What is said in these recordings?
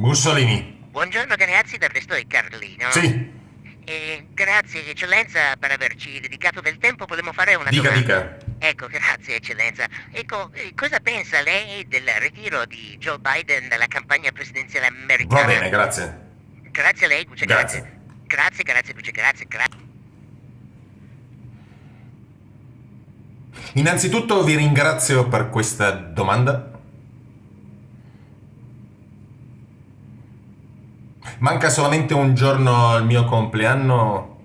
Mussolini. Buongiorno ragazzi da Presto e Carlino. Sì, Grazie eccellenza per averci dedicato del tempo, volevo fare una dica, domanda. dica. Ecco, grazie eccellenza. Ecco, cosa pensa lei del ritiro di Joe Biden dalla campagna presidenziale Va americana? bene, grazie. Grazie a lei, Duce, grazie. Grazie. Grazie, Duce, grazie. Innanzitutto vi ringrazio per questa domanda. Manca solamente un giorno al mio compleanno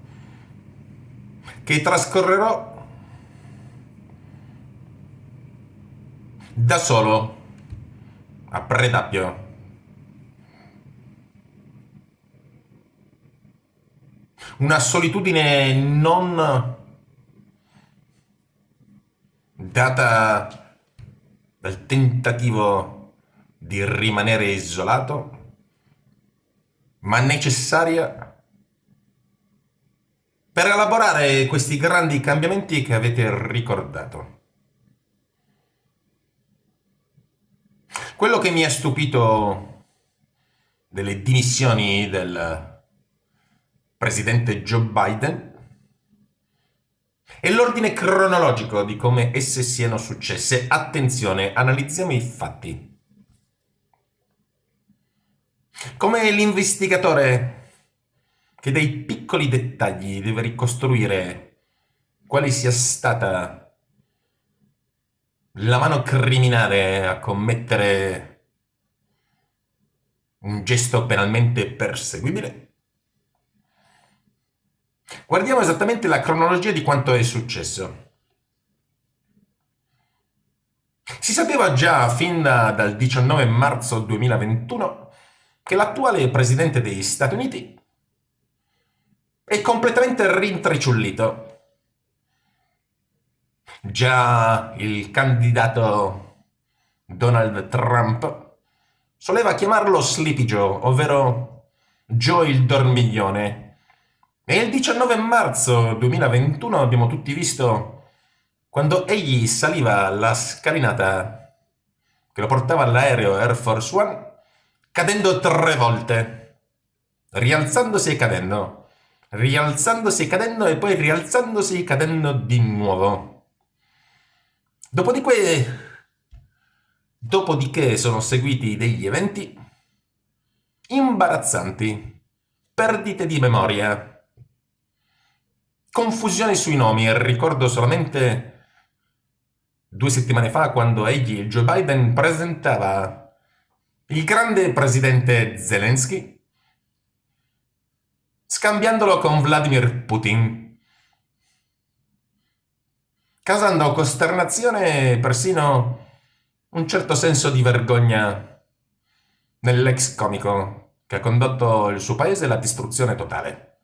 che trascorrerò da solo a Predappio. Una solitudine non data dal tentativo di rimanere isolato, ma necessaria per elaborare questi grandi cambiamenti che avete ricordato. Quello che mi ha stupito delle dimissioni del presidente Joe Biden è l'ordine cronologico di come esse siano successe. Attenzione, analizziamo i fatti. Come l'investigatore che dai piccoli dettagli deve ricostruire quale sia stata la mano criminale a commettere un gesto penalmente perseguibile. Guardiamo esattamente la cronologia di quanto è successo. Si sapeva già fin dal 19 marzo 2021 che l'attuale presidente degli Stati Uniti è completamente rintriciullito. Già il candidato Donald Trump soleva chiamarlo Sleepy Joe, ovvero Joe il dormiglione. E il 19 marzo 2021 abbiamo tutti visto quando egli saliva la scalinata che lo portava all'aereo Air Force One, cadendo 3 volte, rialzandosi e cadendo e poi rialzandosi e cadendo di nuovo. Dopodiché sono seguiti degli eventi imbarazzanti, perdite di memoria, confusione sui nomi. Ricordo solamente 2 settimane fa quando egli, Joe Biden, presentava il grande presidente Zelensky scambiandolo con Vladimir Putin, causando costernazione e persino un certo senso di vergogna nell'ex comico che ha condotto il suo paese alla distruzione totale.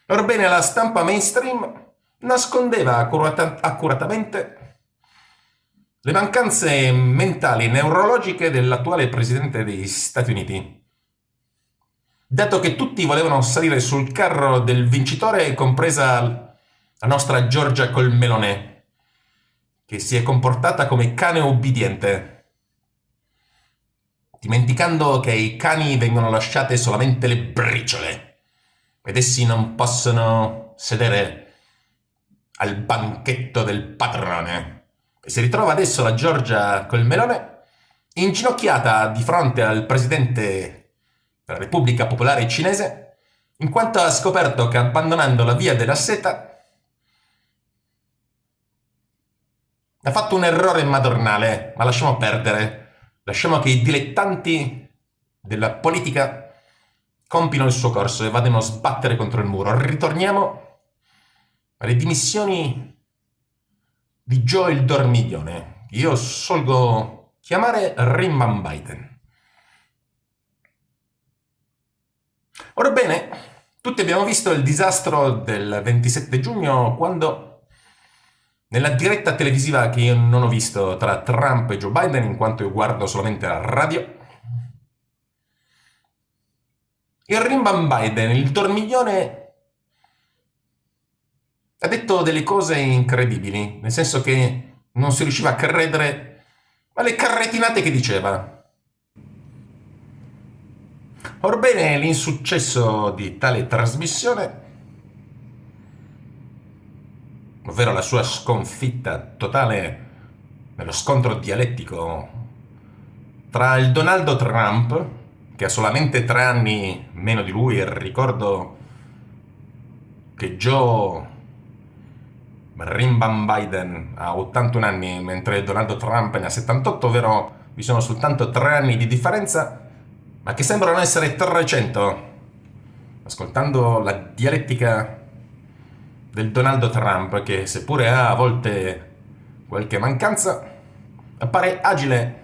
Orbene, la stampa mainstream nascondeva accuratamente le mancanze mentali e neurologiche dell'attuale presidente degli Stati Uniti, dato che tutti volevano salire sul carro del vincitore, compresa la nostra Giorgia col melone, che si è comportata come cane ubbidiente, dimenticando che ai cani vengono lasciate solamente le briciole ed essi non possono sedere al banchetto del padrone. E si ritrova adesso la Giorgia col melone inginocchiata di fronte al presidente della Repubblica Popolare Cinese, in quanto ha scoperto che abbandonando la via della seta ha fatto un errore madornale, ma lasciamo perdere. Lasciamo che i dilettanti della politica compino il suo corso e vadano a sbattere contro il muro. Ritorniamo alle dimissioni di Joe il dormiglione. Io solgo chiamare Rimban Biden. Orbene, tutti abbiamo visto il disastro del 27 giugno quando, nella diretta televisiva che io non ho visto tra Trump e Joe Biden, in quanto io guardo solamente la radio, il Rimban Biden, il dormiglione, ha detto delle cose incredibili, nel senso che non si riusciva a credere alle carretinate che diceva. Orbene, l'insuccesso di tale trasmissione, ovvero la sua sconfitta totale nello scontro dialettico tra il Donaldo Trump, che ha solamente 3 anni meno di lui, e ricordo che Joe Rimbam Biden ha 81 anni, mentre Donaldo Trump ne ha 78, ovvero vi sono soltanto 3 anni di differenza, ma che sembrano essere 300. Ascoltando la dialettica del Donaldo Trump, che seppure ha a volte qualche mancanza, appare agile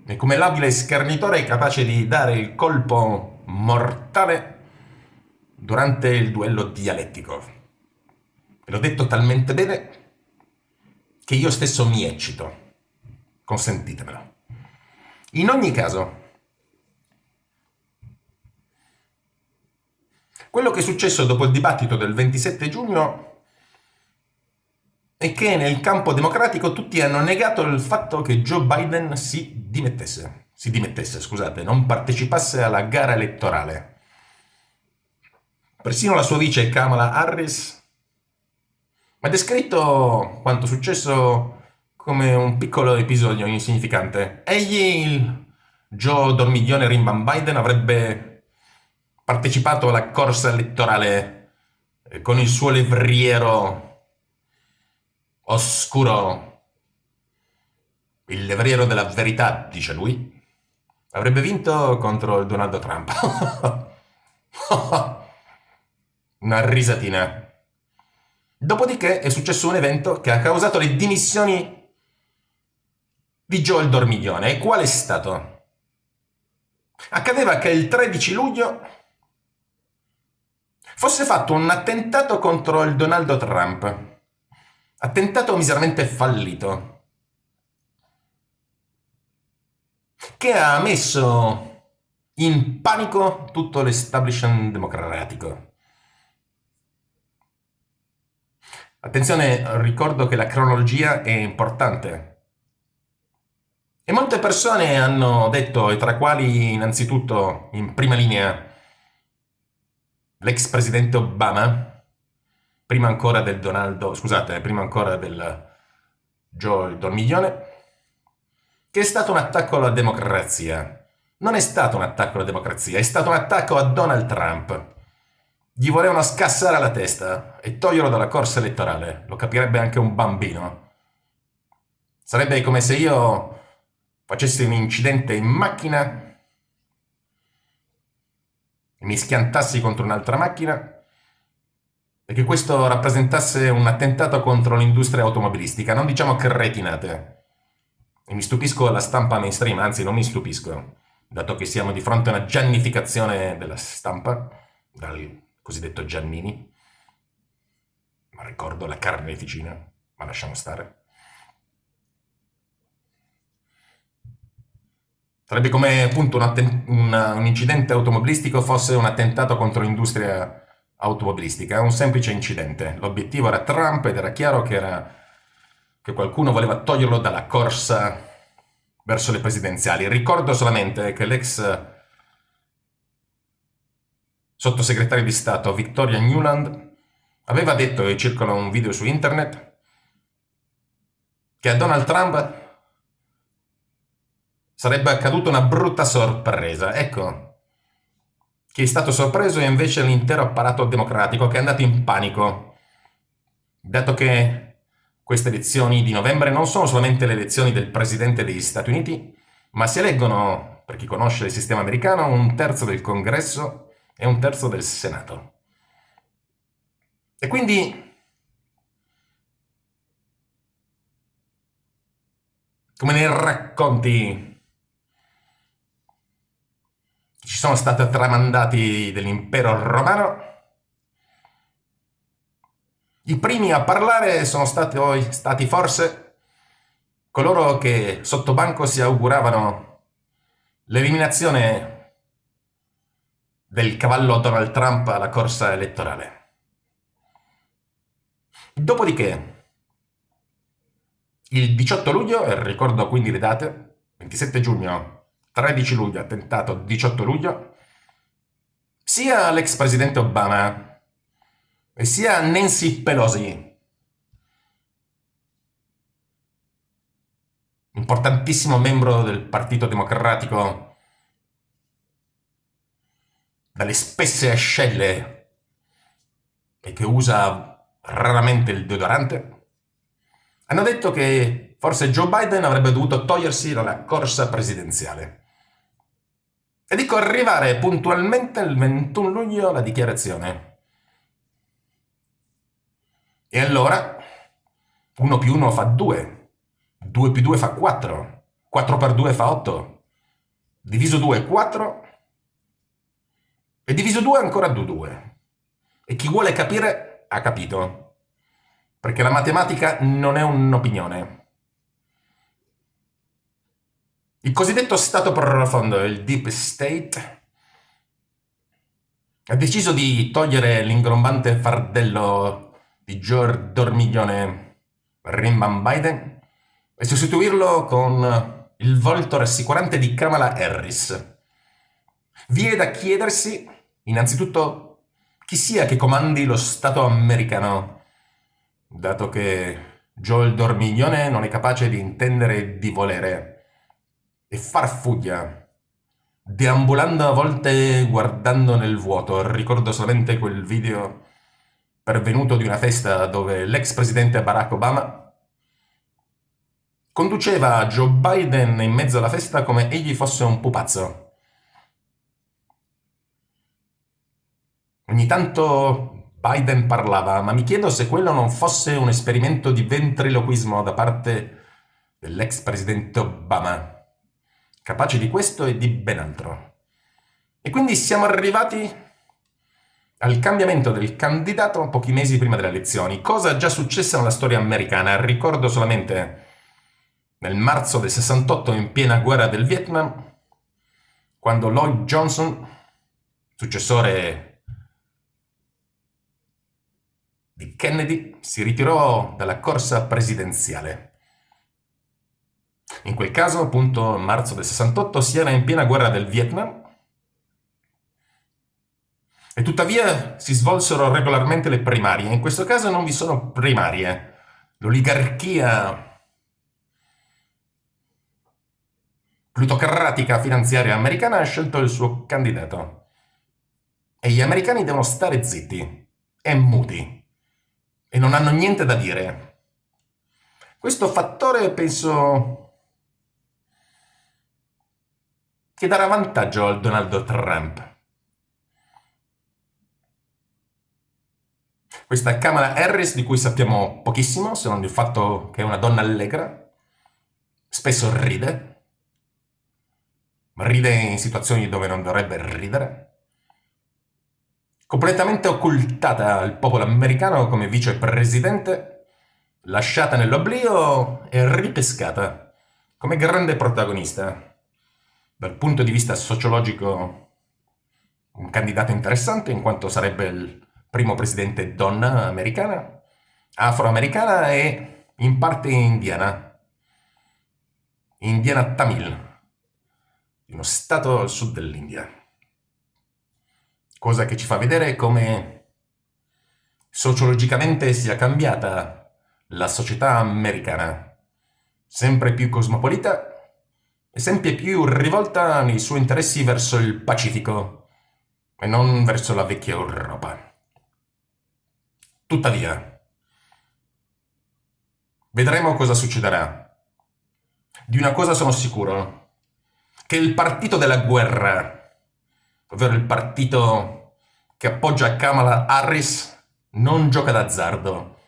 e come l'abile schernitore capace di dare il colpo mortale durante il duello dialettico. E l'ho detto talmente bene che io stesso mi eccito. Consentitemelo. In ogni caso, quello che è successo dopo il dibattito del 27 giugno è che nel campo democratico tutti hanno negato il fatto che Joe Biden si dimettesse, scusate, non partecipasse alla gara elettorale. Persino la sua vice Kamala Harris ha descritto quanto successo come un piccolo episodio insignificante. Egli, il Joe Dormiglione Rimban Biden, avrebbe partecipato alla corsa elettorale con il suo levriero oscuro, il levriero della verità, dice lui. Avrebbe vinto contro il Donald Trump. Una risatina. Dopodiché è successo un evento che ha causato le dimissioni di Joe il Dormiglione. E qual è stato? Accadeva che il 13 luglio fosse fatto un attentato contro il Donald Trump. Attentato miseramente fallito, che ha messo in panico tutto l'establishment democratico. Attenzione, ricordo che la cronologia è importante. E molte persone hanno detto, e tra quali innanzitutto in prima linea l'ex presidente Obama, prima ancora del Joe il Dormiglione, che è stato un attacco alla democrazia. Non è stato un attacco alla democrazia, è stato un attacco a Donald Trump. Gli volevano scassare la testa e toglierlo dalla corsa elettorale. Lo capirebbe anche un bambino. Sarebbe come se io facessi un incidente in macchina e mi schiantassi contro un'altra macchina e che questo rappresentasse un attentato contro l'industria automobilistica. Non diciamo cretinate. E mi stupisco alla stampa mainstream, anzi non mi stupisco, dato che siamo di fronte a una giannificazione della stampa, dal cosiddetto Giannini, ma ricordo la carneficina, ma lasciamo stare. Sarebbe come appunto un incidente automobilistico fosse un attentato contro l'industria automobilistica, un semplice incidente. L'obiettivo era Trump ed era chiaro che qualcuno voleva toglierlo dalla corsa verso le presidenziali. Ricordo solamente che l'ex sottosegretario di Stato Victoria Nuland aveva detto, e circola un video su internet, che a Donald Trump sarebbe accaduta una brutta sorpresa. Ecco, chi è stato sorpreso è invece l'intero apparato democratico, che è andato in panico, dato che queste elezioni di novembre non sono solamente le elezioni del presidente degli Stati Uniti, ma si eleggono, per chi conosce il sistema americano, 1/3 del Congresso e 1/3 del Senato. E quindi, come nei racconti che ci sono stati tramandati dell'impero romano, i primi a parlare sono stati forse coloro che sotto banco si auguravano l'eliminazione del cavallo Donald Trump alla corsa elettorale. Dopodiché, il 18 luglio, e ricordo quindi le date, 27 giugno, 13 luglio, attentato 18 luglio, sia l'ex presidente Obama e sia Nancy Pelosi, importantissimo membro del Partito Democratico, dalle spesse ascelle e che usa raramente il deodorante, hanno detto che forse Joe Biden avrebbe dovuto togliersi dalla corsa presidenziale. E dico arrivare puntualmente il 21 luglio la dichiarazione. E allora 1 più 1 fa 2, 2 più 2 fa 4, 4 per 2 fa 8, diviso 2 è 4, e diviso 2 ancora 2. E chi vuole capire ha capito, perché la matematica non è un'opinione. Il cosiddetto stato profondo, il Deep State, ha deciso di togliere l'ingrombante fardello di Joe Dormiglione Rimban Biden e sostituirlo con il volto rassicurante di Kamala Harris. Vi è da chiedersi, innanzitutto, chi sia che comandi lo Stato americano, dato che Joe Dormiglione non è capace di intendere e di volere, e farfuglia, deambulando a volte guardando nel vuoto. Ricordo solamente quel video pervenuto di una festa dove l'ex presidente Barack Obama conduceva Joe Biden in mezzo alla festa come egli fosse un pupazzo. Ogni tanto Biden parlava, ma mi chiedo se quello non fosse un esperimento di ventriloquismo da parte dell'ex presidente Obama, capace di questo e di ben altro. E quindi siamo arrivati al cambiamento del candidato pochi mesi prima delle elezioni, cosa già successa nella storia americana. Ricordo solamente nel marzo del 68, in piena guerra del Vietnam, quando Lloyd Johnson, successore di Kennedy, si ritirò dalla corsa presidenziale. In quel caso, appunto, in marzo del 68, si era in piena guerra del Vietnam e tuttavia si svolsero regolarmente le primarie. In questo caso non vi sono primarie. L'oligarchia plutocratica finanziaria americana ha scelto il suo candidato. E gli americani devono stare zitti e muti e non hanno niente da dire. Questo fattore penso che darà vantaggio al Donald Trump. Questa Kamala Harris, di cui sappiamo pochissimo, se non il fatto che è una donna allegra, spesso ride in situazioni dove non dovrebbe ridere, completamente occultata al popolo americano come vicepresidente, lasciata nell'oblio e ripescata come grande protagonista. Dal punto di vista sociologico, un candidato interessante, in quanto sarebbe il primo presidente donna americana, afroamericana e in parte indiana Tamil, di uno stato al sud dell'India. Cosa che ci fa vedere come sociologicamente sia cambiata la società americana, sempre più cosmopolita e sempre più rivolta nei suoi interessi verso il Pacifico e non verso la vecchia Europa. Tuttavia, vedremo cosa succederà. Di una cosa sono sicuro, che il partito della guerra, ovvero il partito che appoggia Kamala Harris, non gioca d'azzardo.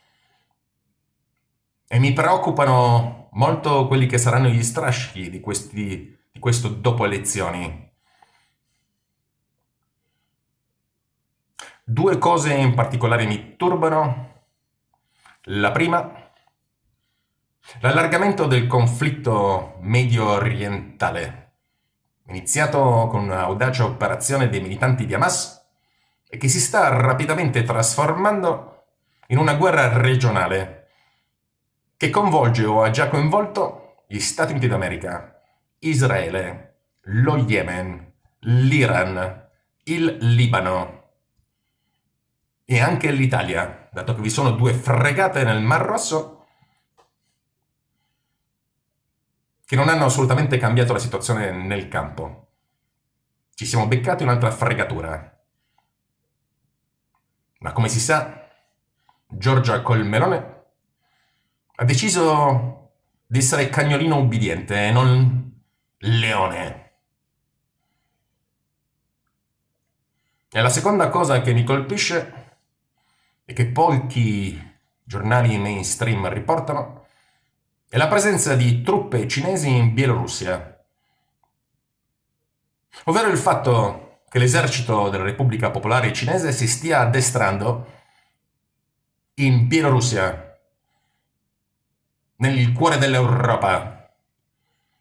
E mi preoccupano molto quelli che saranno gli strascichi di questo dopo elezioni. Due cose in particolare mi turbano. La prima, l'allargamento del conflitto medio orientale, iniziato con un'audace operazione dei militanti di Hamas e che si sta rapidamente trasformando in una guerra regionale che coinvolge o ha già coinvolto gli Stati Uniti d'America, Israele, lo Yemen, l'Iran, il Libano e anche l'Italia, dato che vi sono 2 fregate nel Mar Rosso che non hanno assolutamente cambiato la situazione nel campo. Ci siamo beccati un'altra fregatura. Ma come si sa, Giorgia col melone ha deciso di essere cagnolino ubbidiente e non leone. E la seconda cosa che mi colpisce e che pochi giornali mainstream riportano è la presenza di truppe cinesi in Bielorussia, ovvero il fatto che l'esercito della Repubblica Popolare Cinese si stia addestrando in Bielorussia, nel cuore dell'Europa,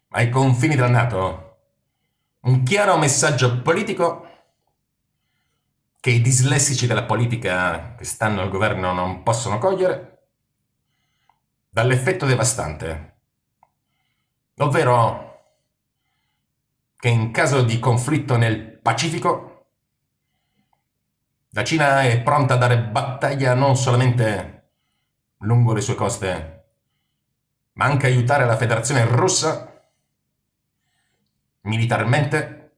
ai confini della NATO. Un chiaro messaggio politico che i dislessici della politica che stanno al governo non possono cogliere, dall'effetto devastante, ovvero che in caso di conflitto nel Pacifico la Cina è pronta a dare battaglia non solamente lungo le sue coste, ma anche aiutare la Federazione Russa militarmente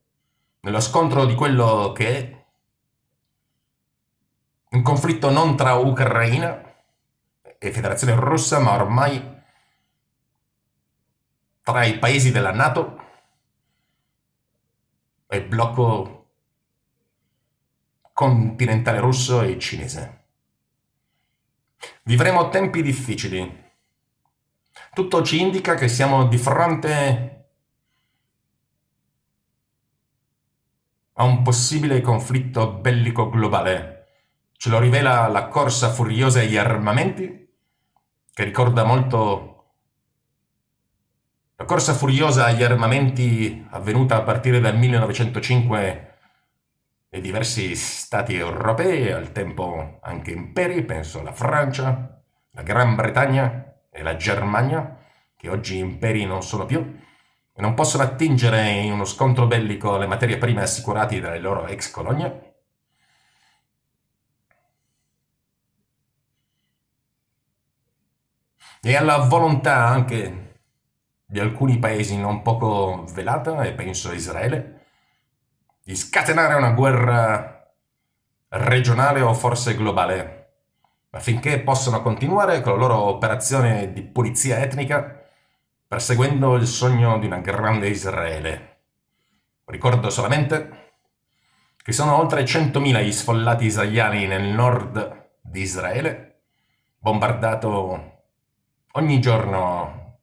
nello scontro di quello che è un conflitto non tra Ucraina e Federazione Russa, ma ormai tra i paesi della NATO e il blocco continentale russo e cinese. Vivremo tempi difficili. Tutto ci indica che siamo di fronte a un possibile conflitto bellico globale. Ce lo rivela la corsa furiosa agli armamenti, che ricorda molto la corsa furiosa agli armamenti avvenuta a partire dal 1905 nei diversi stati europei, al tempo anche imperi, penso alla Francia, la Gran Bretagna e la Germania, che oggi imperi non sono più, e non possono attingere in uno scontro bellico le materie prime assicurate dalle loro ex colonie. E alla volontà anche di alcuni paesi non poco velata, e penso a Israele, di scatenare una guerra regionale o forse globale, affinché possano continuare con la loro operazione di pulizia etnica, perseguendo il sogno di una grande Israele. Ricordo solamente che sono oltre 100.000 gli sfollati israeliani nel nord di Israele, bombardato ogni giorno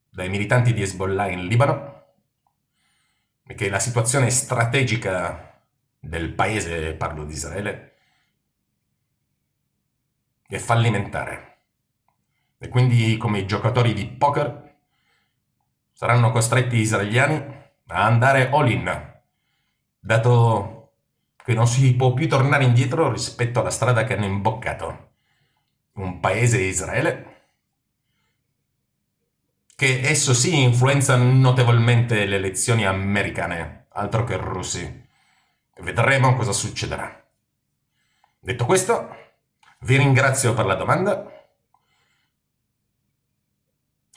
dai militanti di Hezbollah in Libano, e che la situazione strategica del paese, parlo di Israele, è fallimentare. E quindi, come i giocatori di poker, saranno costretti gli israeliani a andare all-in, dato che non si può più tornare indietro rispetto alla strada che hanno imboccato. Un paese, Israele, che esso sì influenza notevolmente le elezioni americane, altro che russi. Vedremo cosa succederà. Detto questo, vi ringrazio per la domanda.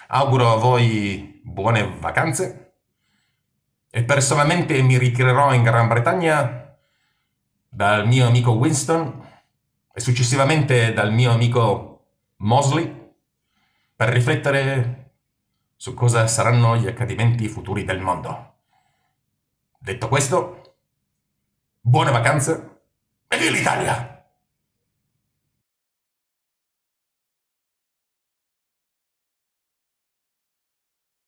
Auguro a voi buone vacanze e personalmente mi ritirerò in Gran Bretagna dal mio amico Winston e successivamente dal mio amico Mosley per riflettere su cosa saranno gli accadimenti futuri del mondo. Detto questo, buone vacanze e viva l'Italia!